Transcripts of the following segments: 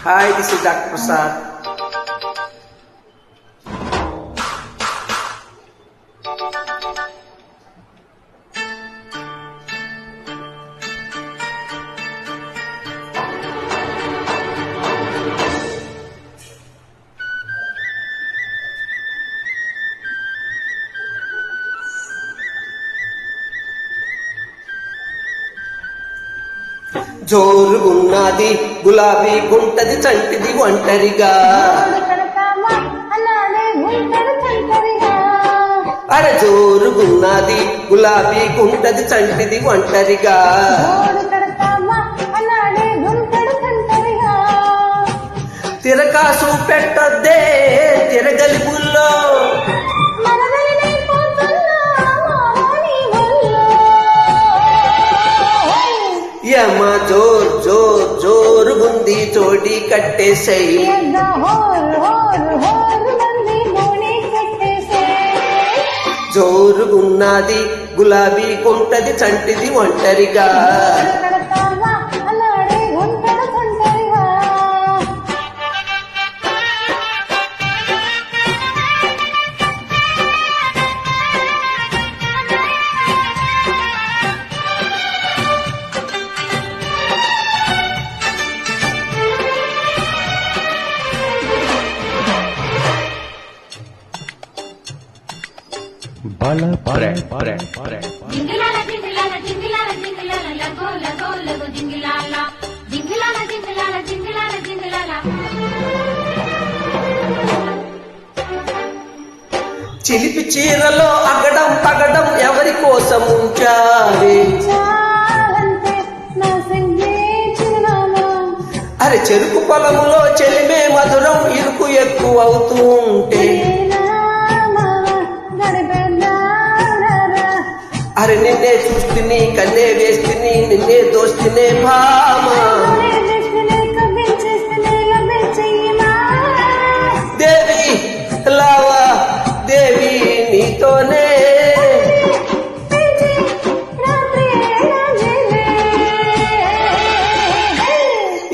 Hi, this is Dr. Prasad. జోరుగున్నది గులాబీ గుంటది చంటిది ఒంటరిగా, అరే జోరుగున్నది గులాబీ గుంటది చంటిది ఒంటరిగా, తిరకాసు పెట్టొద్దే తిరగలి బుల్లో, యమ జోర్ జోర్ జోరుగుంది జోడి కట్టేసై, జోరుగున్నది గులాబీ గుంటది చంటిది ఒంటరిగా, Bala pre Jingilala jingilala jingilala jingilala lago lago lago jingilala jingilala jingilala jingilala jingilala చిలిపి చీరలో అగడం పగడం ఎవరి కోసం ఉంచారే, అరే చెరుకు పొలములో చెలిమే మధురం ఇరుకు ఎక్కువ అవుతూ ఉంటే, అరే నిన్నే చూస్తుని కన్నే వేస్తుని నిన్నే దోస్తునే భామా, దేవి లావా దేవి నీతోనే,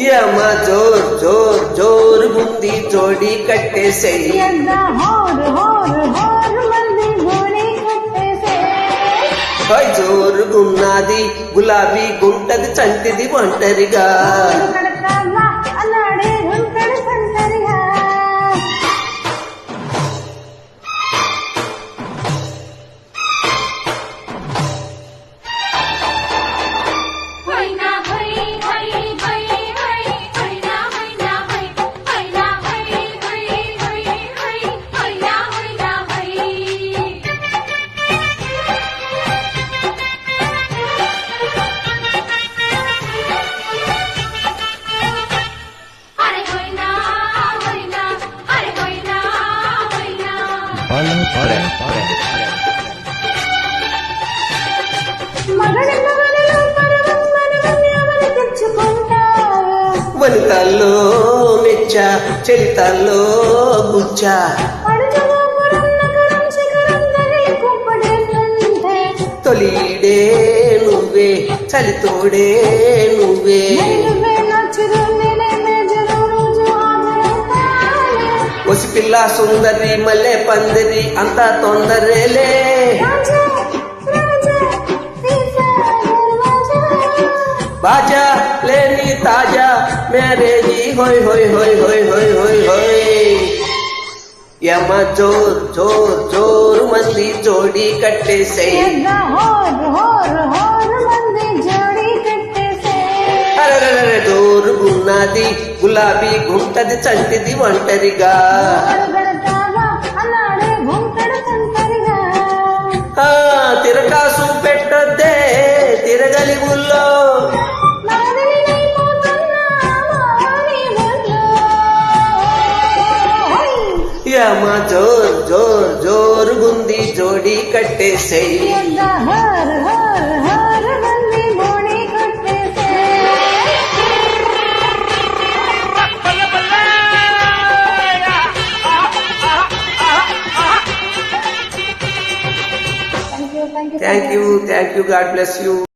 యమ జోర్ జోర్ జోరుగుంది జోడి కట్టేసై, జోరుగున్నది గులాబీ గుంటది చంటిది ఒంటరిగా, వనితల్లో మెచ్చ చరితల్లో గుచ్చ, తొలిడే నువ్వే చలితోడే నువ్వే, ఒసి పిల్ల సుందరి మల్లె పందిరి అంతా తొందరేలే, బాజా లేని తాజా మ్యారేజీ హోయ్ హోయ్ హోయ్ హోయ్ హోయ్ హోయ్ హోయ్, యమ జోర్ జోర్ జోరు మంది జోడి కట్టేసై, అరే జోరుగున్నది గులాబీ గుంటది చంటిది ఒంటరిగా, తిరకాసు పెట్టొద్దే తిరగలి ఊళ్ళో, యమ జోర్ జోర్ జోరుగుంది జోడి కట్టేసై, thank you, God bless you.